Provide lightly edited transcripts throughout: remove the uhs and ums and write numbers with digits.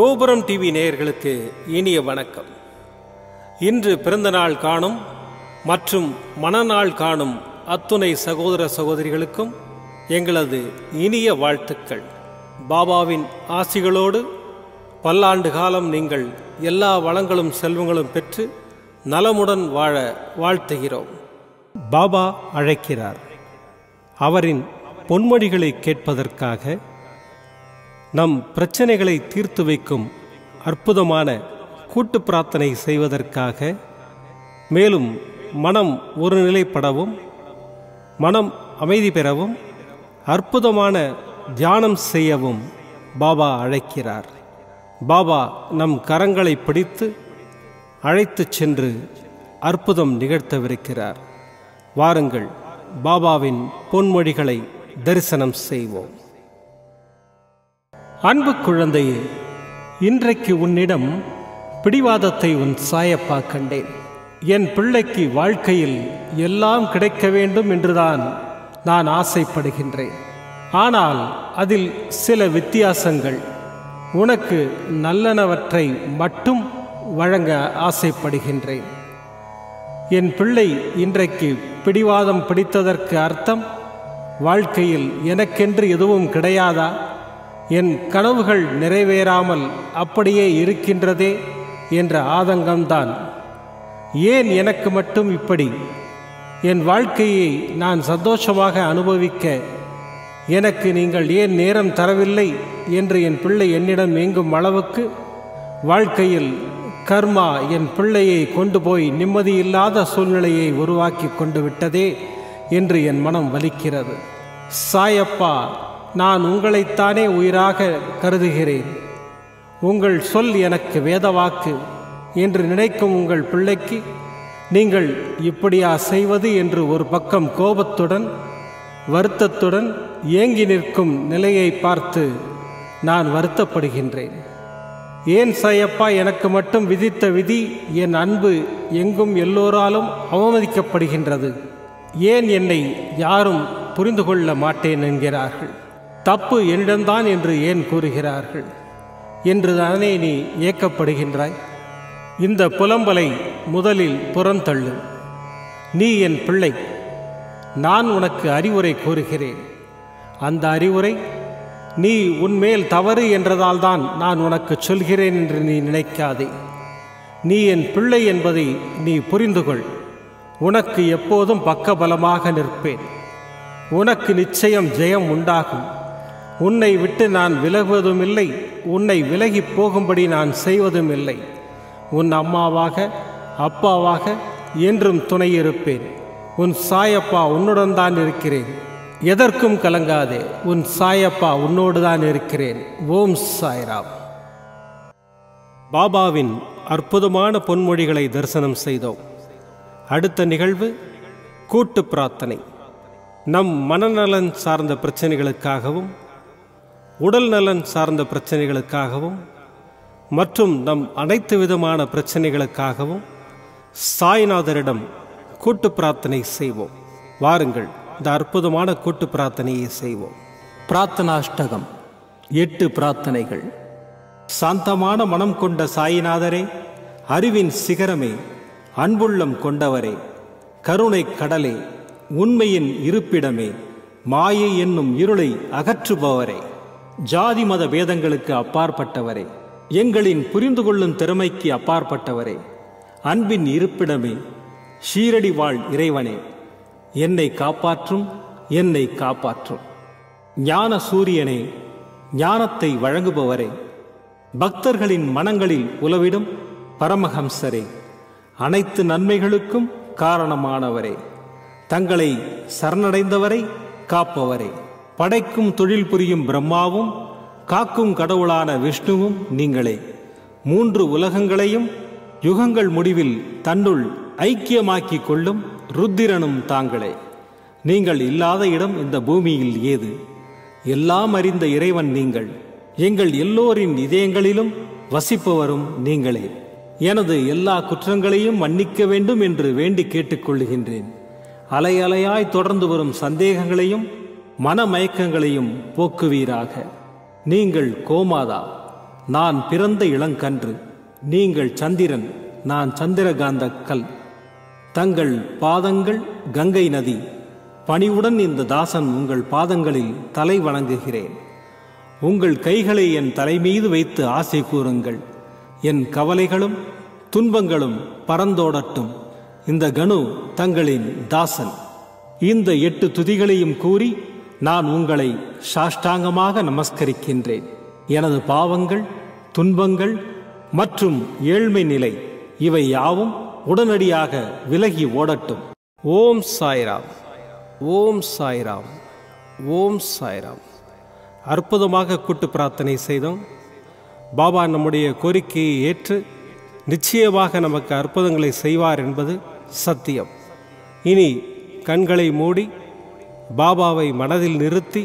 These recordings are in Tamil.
கோபுரம் டிவி நேயர்களுக்கு இனிய வணக்கம். இன்று பிறந்தநாள் காணும் மற்றும் மணநாள் காணும் அத்துணை சகோதர சகோதரிகளுக்கும் எங்களது இனிய வாழ்த்துக்கள். பாபாவின் ஆசிகளோடு பல்லாண்டு காலம் நீங்கள் எல்லா வளங்களும் செல்வங்களும் பெற்று நலமுடன் வாழ வாழ்த்துகிறோம். பாபா அழைக்கிறார். அவரின் பொன்மொழிகளை கேட்பதற்காக, நம் பிரச்சனைகளை தீர்த்து வைக்கும் அற்புதமான கூட்டு பிரார்த்தனை செய்வதற்காக, மேலும் மனம் ஒருநிலைப்படவும் மனம் அமைதி பெறவும் அற்புதமான தியானம் செய்யவும் பாபா அழைக்கிறார். பாபா நம் கரங்களை பிடித்து அழைத்துச் சென்று அற்புதம் நிகழ்த்தவிருக்கிறார். வாருங்கள், பாபாவின் பொன்மொழிகளை தரிசனம் செய்வோம். அன்பு குழந்தையே, இன்றைக்கு உன்னிடம் பிடிவாதத்தை உன் சாயப்பா கண்டேன். என் பிள்ளைக்கு வாழ்க்கையில் எல்லாம் கிடைக்க வேண்டும் என்றுதான் நான் ஆசைப்படுகின்றேன். ஆனால் அதில் சில வித்தியாசங்கள். உனக்கு நல்லனவற்றை மட்டும் வழங்க ஆசைப்படுகின்றேன். என் பிள்ளை இன்றைக்கு பிடிவாதம் பிடித்ததற்கு அர்த்தம், வாழ்க்கையில் எனக்கென்று எதுவும் கிடையாதா, என் கனவுகள் நிறைவேறாமல் அப்படியே இருக்கின்றதே என்ற ஆதங்கம்தான். ஏன் எனக்கு மட்டும் இப்படி? என் வாழ்க்கையை நான் சந்தோஷமாக அனுபவிக்க எனக்கு நீங்கள் ஏன் நேரம் தரவில்லை என்று என் பிள்ளை என்னிடம் ஏங்கும் அளவுக்கு வாழ்க்கையில் கர்மா என் பிள்ளையை கொண்டு போய் நிம்மதியில்லாத சூழ்நிலையை உருவாக்கி கொண்டு விட்டதே என்று என் மனம் வலிக்கிறது. சாயப்பா, நான் உங்களைத்தானே உயிராக கருதுகிறேன். உங்கள் சொல் எனக்கு வேதவாக்கு என்று நினைக்கும் உங்கள் பிள்ளைக்கு நீங்கள் இப்படியா செய்வது என்று ஒரு பக்கம் கோபத்துடன் வருத்தத்துடன் ஏங்கி நிற்கும் நிலையை பார்த்து நான் வருத்தப்படுகின்றேன். ஏன் சாயப்பா எனக்கு மட்டும் விதித்த விதி என் அன்பு எங்கும் எல்லோராலும் அவமதிக்கப்படுகின்றது? ஏன் என்னை யாரும் புரிந்து கொள்ள மாட்டேன் என்கிறார்கள்? தப்பு என்னிடம்தான் என்று ஏன் கூறுகிறார்கள் என்று தானே நீ ஏக்கப்படுகின்றாய்? இந்த புலம்பலை முதலில் புறந்தள்ளு. நீ என் பிள்ளை. நான் உனக்கு அறிவுரை கூறுகிறேன். அந்த அறிவுரை நீ உன்மேல் தவறு என்றதால் தான் நான் உனக்கு சொல்கிறேன் என்று நீ நினைக்காதே. நீ என் பிள்ளை என்பதை நீ புரிந்து கொள். உனக்கு எப்போதும் பக்கபலமாக நிற்பேன். உனக்கு நிச்சயம் ஜெயம் உண்டாகும். உன்னை விட்டு நான் விலகுவதும் இல்லை, உன்னை விலகி போகும்படி நான் செய்வதும் இல்லை. உன் அம்மாவாக அப்பாவாக என்றும் துணை இருப்பேன். உன் சாயப்பா உன்னுடன் தான் இருக்கிறேன். எதற்கும் கலங்காதே, உன் சாயப்பா உன்னோடு தான் இருக்கிறேன். ஓம் சாய்ராம். பாபாவின் அற்புதமான பொன்மொழிகளை தரிசனம் செய்தோம். அடுத்த நிகழ்வு கூட்டு பிரார்த்தனை. நம் மனநலன் சார்ந்த பிரச்சனைகளுக்காகவும் உடல் நலன் சார்ந்த பிரச்சனைகளுக்காகவும் மற்றும் நம் அனைத்து விதமான பிரச்சனைகளுக்காகவும் சாய்நாதரிடம் கூட்டு பிரார்த்தனை செய்வோம். வாருங்கள், இந்த அற்புதமான கூட்டு பிரார்த்தனையை செய்வோம். பிரார்த்தனாஷ்டகம். 8 பிரார்த்தனைகள். சாந்தமான மனம் கொண்ட சாயிநாதரே, அறிவின் சிகரமே, அன்புள்ளம் கொண்டவரே, கருணை கடலே, உண்மையின் இருப்பிடமே, மாயை என்னும் இருளை அகற்றுபவரே, ஜாதி மத பேதங்களுக்கு அப்பாற்பட்டவரே, எங்களின் புரிந்து கொள்ளும் திறமைக்கு அப்பாற்பட்டவரே, அன்பின் இருப்பிடமே, ஷீரடி வாழ் இறைவனே, என்னை காப்பாற்றும், என்னை காப்பாற்றும். ஞான சூரியனே, ஞானத்தை வழங்குபவரே, பக்தர்களின் மனங்களில் உலவிடும் பரமஹம்சரே, அனைத்து நன்மைகளுக்கும் காரணமானவரே, தங்களை சரணடைந்தவரை காப்பவரே, படைக்கும் தொழில் புரியும் பிரம்மாவும் காக்கும் கடவுளான விஷ்ணுவும் நீங்களே. 3 உலகங்களையும் யுகங்கள் முடிவில் தன்னுள் ஐக்கியமாக்கிக் கொள்ளும் ருத்திரனும் தாங்களே. நீங்கள் இல்லாத இடம் இந்த பூமியில் ஏது? எல்லாம் அறிந்த இறைவன் நீங்கள். எங்கள் எல்லோரின் இதயங்களிலும் வசிப்பவரும் நீங்களே. எனது எல்லா குற்றங்களையும் மன்னிக்க வேண்டும் என்று வேண்டி கேட்டுக்கொள்ளுகின்றேன். அலை அலையாய் தொடர்ந்து வரும் சந்தேகங்களையும் மனமயக்கங்களையும் போக்குவீராக. நீங்கள் கோமாதா, நான் பிறந்த இளங்கன்று, நீங்கள் சந்திரன், நான் சந்திரகாந்த கல். தங்கள் பாதங்கள் கங்கை நதி. பணிவுடன் இந்த தாசன் உங்கள் பாதங்களில் தலை வணங்குகிறேன். உங்கள் கைகளை என் தலைமீது வைத்து ஆசை கூறுங்கள். என் கவலைகளும் துன்பங்களும் பறந்தோடட்டும். இந்த கணு தங்களின் தாசன். இந்த 8 துதிகளையும் கூறி நான் உங்களை சாஷ்டாங்கமாக நமஸ்கரிக்கின்றேன். எனது பாவங்கள், துன்பங்கள் மற்றும் ஏழ்மை நிலை இவை யாவும் உடனடியாக விலகி ஓடட்டும். ஓம் சாய்ராம், ஓம் சாய்ராம், ஓம் சாய்ராம். அற்புதமாக கூட்டு பிரார்த்தனை செய்தோம். பாபா நம்முடைய கோரிக்கையை ஏற்று நிச்சயமாக நமக்கு அற்புதங்களை செய்வார் என்பது சத்தியம். இனி கண்களை மூடி பாபாவை மனதில் நிறுத்தி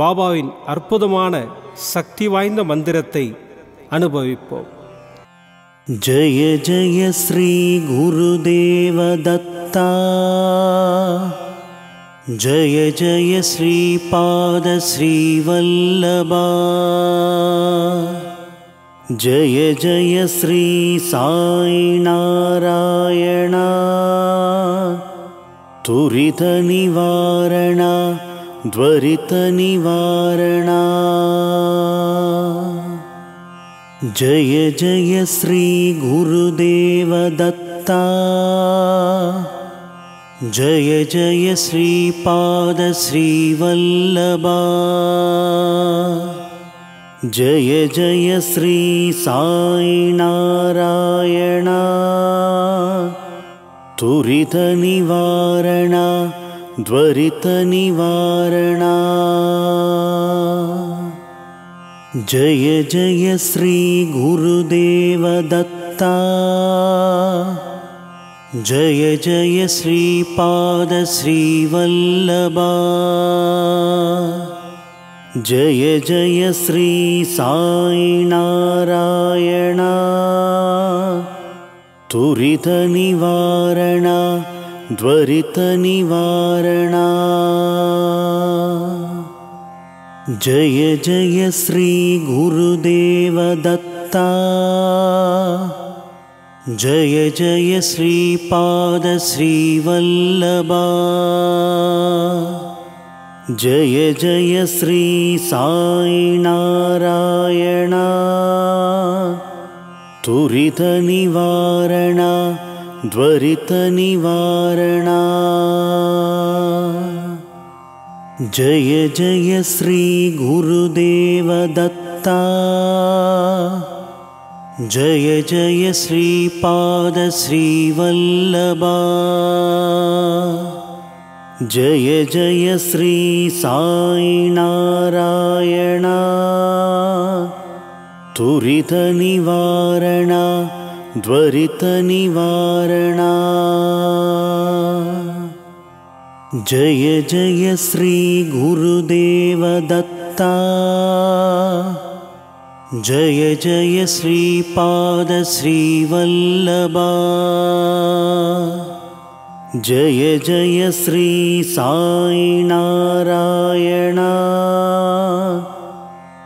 பாபாவின் அற்புதமான சக்தி வாய்ந்த மந்திரத்தை அனுபவிப்போம். ஜய ஜய ஸ்ரீ குருதேவ தத்தா, ஜய ஜய ஸ்ரீபாத ஸ்ரீவல்லபா, ஜய ஜய ஸ்ரீ சாய் நாராயணா, துரித நிவாரணா த்வரித நிவாரணா. ஜய ஜய ஸ்ரீ குருதேவ தத்தா, ஜய ஜய ஸ்ரீபாத ஸ்ரீவல்லபா, ஜய ஜய ஸ்ரீ சாய் நாராயணா, துரித நிவாரணா த்வரித நிவாரணா. ஜய ஜய ஸ்ரீ குருதேவ தத்தா, ஜய ஜய ஸ்ரீபாத ஸ்ரீவல்லபா, ஜய ஜய ஸ்ரீ சாய் நாராயணா, துரித நிவாரணா த்வரித நிவாரணா. ஜய ஜய ஸ்ரீ குருதேவ தத்தா, ஜய ஜய ஸ்ரீபாத ஸ்ரீவல்லபா, ஜய ஜய ஸ்ரீ சாய் நாராயணா, துரித நிவாரணா த்வரித நிவாரணா. ஜய ஜய ஸ்ரீ குருதேவ தத்தா, ஜய ஜய ஸ்ரீபாத ஸ்ரீவல்லபா, ஜய ஜய ஸ்ரீ சாய் நாராயணா, துரித நிவாரணா த்வரித நிவாரணா. ஜய ஜய ஸ்ரீ குருதேவ தத்தா, ஜய ஜய ஸ்ரீபாத ஸ்ரீவல்லபா, ஜய ஜய ஸ்ரீ சாய் நாராயணா,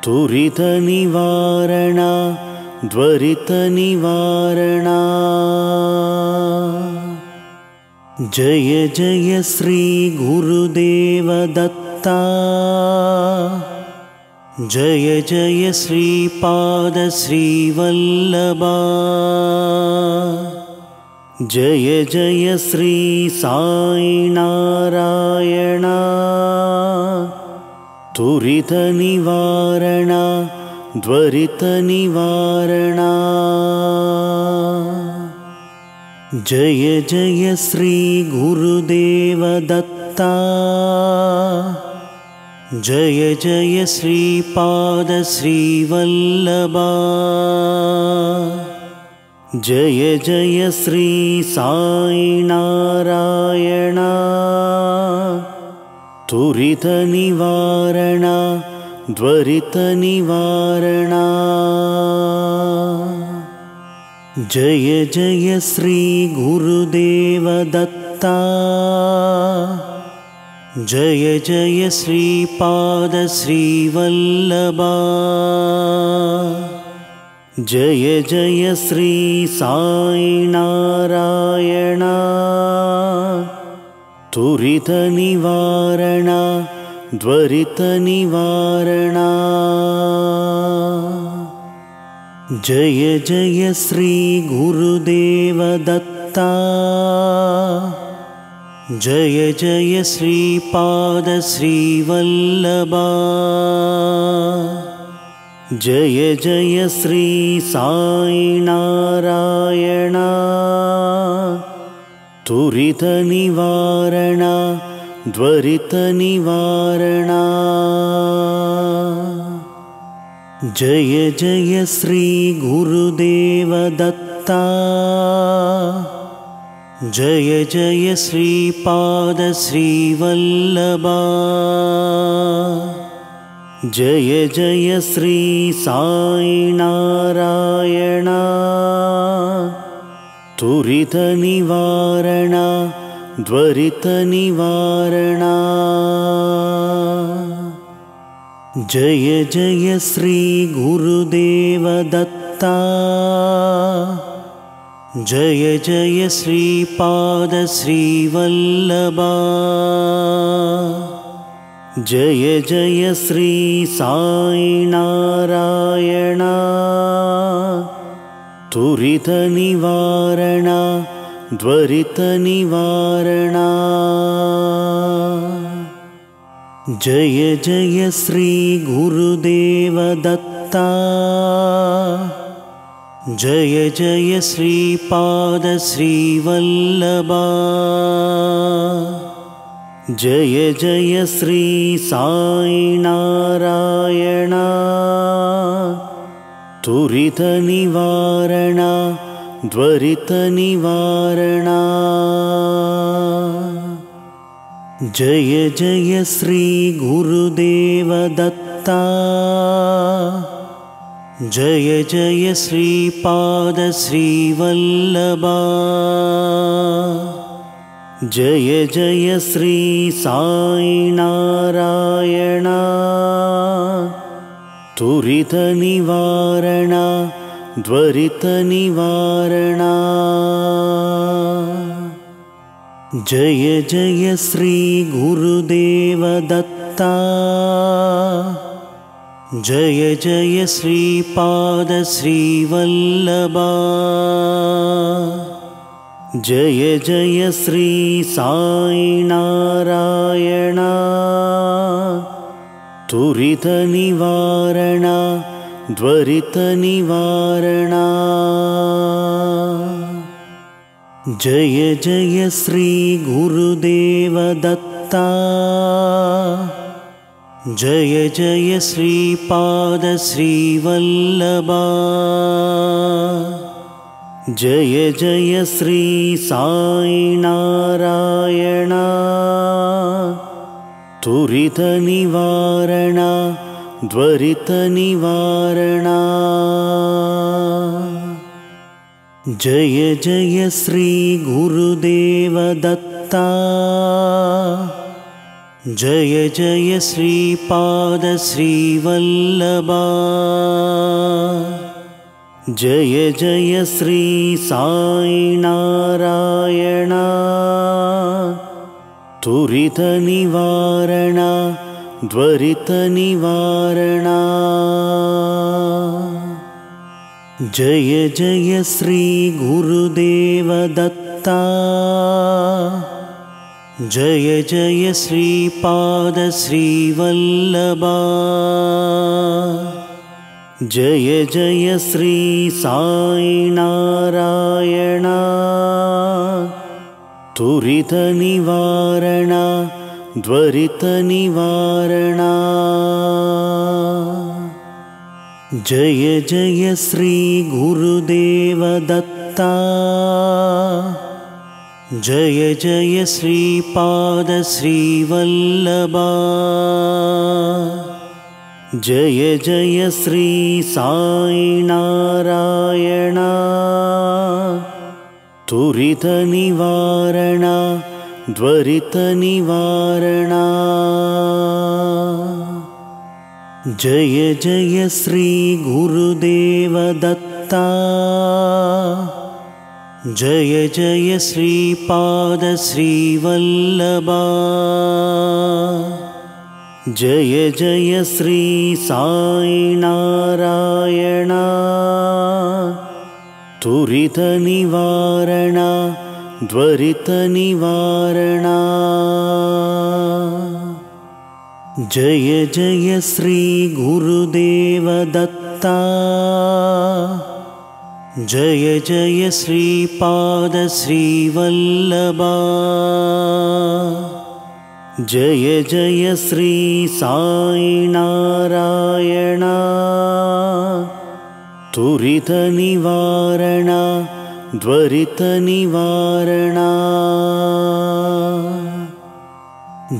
துரித நிவாரணா த்வரித நிவாரணா. ஜய ஜய ஸ்ரீ குருதேவ தத்தா, ஜய ஜய ஸ்ரீபாத ஸ்ரீவல்லபா, ஜய ஜய ஸ்ரீ சாய் நாராயணா, துரித நிவாரணா த்வரித நிவாரணா. ஜய ஜய ஸ்ரீ குருதேவ தத்தா, ஜய ஜய ஸ்ரீபாத ஸ்ரீவல்லபா, ஜய ஜய ஸ்ரீ சாய் நாராயணா, துரித நிவாரணா த்வரித நிவாரணா. ஜய ஜய ஸ்ரீ குருதேவ தத்தா, ஜய ஜய ஸ்ரீபாத ஸ்ரீவல்லபா, जय जय श्री साई नारायण तुरित निवारण द्वरित निवारण जय जय श्री गुरुदेव दत्ता जय जय श्रीपाद श्रीवल्लभा जय जय श्री साई नारायण तुरित निवारण द्वरित निवारण जय जय श्री गुरुदेव दत्ता जय जय श्रीपाद श्रीवल्लभा जय जय श्री साई नारायण तुरित निवारण द्वरित निवारण जय जय श्री गुरुदेव दत्ता जय जय श्रीपाद श्रीवल्लभा जय जय श्री साई नारायण तुरित निवारण द्वरित निवारण जय जय श्री गुरुदेव दत्ता जय जय श्रीपाद श्रीवल्लभा जय जय श्री साई नारायण तुरित निवारण द्वरित निवारण जय जय श्री गुरुदेव दत्ता जय जय श्रीपाद श्रीवल्लभा जय जय श्री साई नारायण तुरित निवारण द्वरित निवारण जय जय श्री गुरुदेव दत्ता जय जय श्रीपाद श्रीवल्लभा जय जय श्री साई नारायण तुरित निवारण द्वरित निवारण जय जय श्री गुरुदेव दत्ता जय जय श्रीपाद श्रीवल्लभा जय जय श्री साई नारायण तुरित निवारण द्वरित निवारण जय जय श्री गुरुदेव दत्ता जय जय श्रीपाद श्रीवल्लभा जय जय श्री साई नारायण तुरित निवारण द्वरित निवारण जय जय श्री गुरुदेव दत्ता जय जय श्रीपाद श्रीवल्लभा जय जय श्री साई नारायण तुरित निवारण द्वरित निवारण जय जय श्री गुरुदेव दत्ता जय जय श्रीपाद श्रीवल्लभा जय जय श्री साई नारायण तुरित निवारण द्वरित निवारण जय जय श्री गुरुदेव दत्ता दत्ता जय जय श्रीपाद श्रीवल्लभा जय जय श्री साई नारायण तुरित निवारण द्वरित निवारण जय जय श्री गुरुदेव दत्ता जय जय श्रीपाद श्रीवल्लभा जय जय श्री साई नारायण तुरित निवारण द्वरित निवारण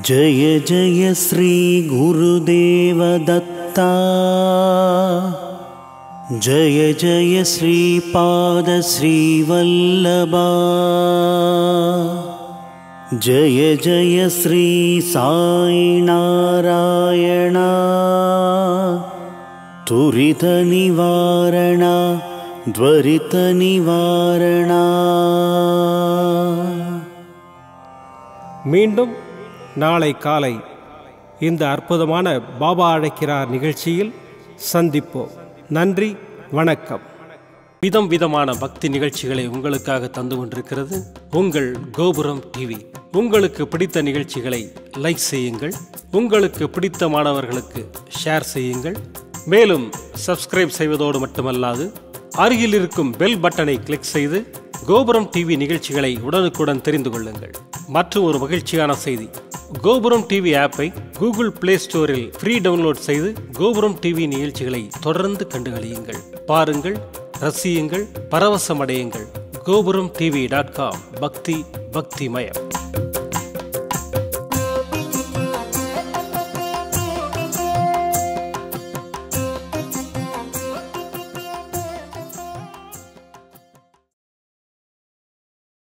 जय जय श्री गुरुदेव दत्ता जय जय श्रीपाद श्रीवल्लभा जय जय श्री साई नारायण तुरित निवारण द्वरित निवारण மீண்டும் நாளை காலை இந்த அற்புதமான பாபா அழைக்கிறார் நிகழ்ச்சியில் சந்திப்போம். நன்றி, வணக்கம். விதம் விதமான பக்தி நிகழ்ச்சிகளை உங்களுக்காக தந்து கொண்டிருக்கிறது உங்கள் கோபுரம் டிவி. உங்களுக்கு பிடித்த நிகழ்ச்சிகளை லைக் செய்யுங்கள், உங்களுக்கு பிடித்த மாணவர்களுக்கு ஷேர் செய்யுங்கள். மேலும் சப்ஸ்கிரைப் செய்வதோடு மட்டுமல்லாது அருகில் இருக்கும் பெல் பட்டனை கிளிக் செய்து கோபுரம் டிவி நிகழ்ச்சிகளை உடனுக்குடன் தெரிந்து கொள்ளுங்கள். மற்றும் ஒரு மகிழ்ச்சியான செய்தி, கோபுரம் டிவி ஆப்பை கூகுள் பிளே ஸ்டோரில் ஃப்ரீ டவுன்லோட் செய்து கோபுரம் டிவி நிகழ்ச்சிகளை தொடர்ந்து கண்டுகளியுங்கள், பாருங்கள், ரசியுங்கள், பரவசமடையுங்கள். gopuramtv.com பக்தி பக்திமயம்.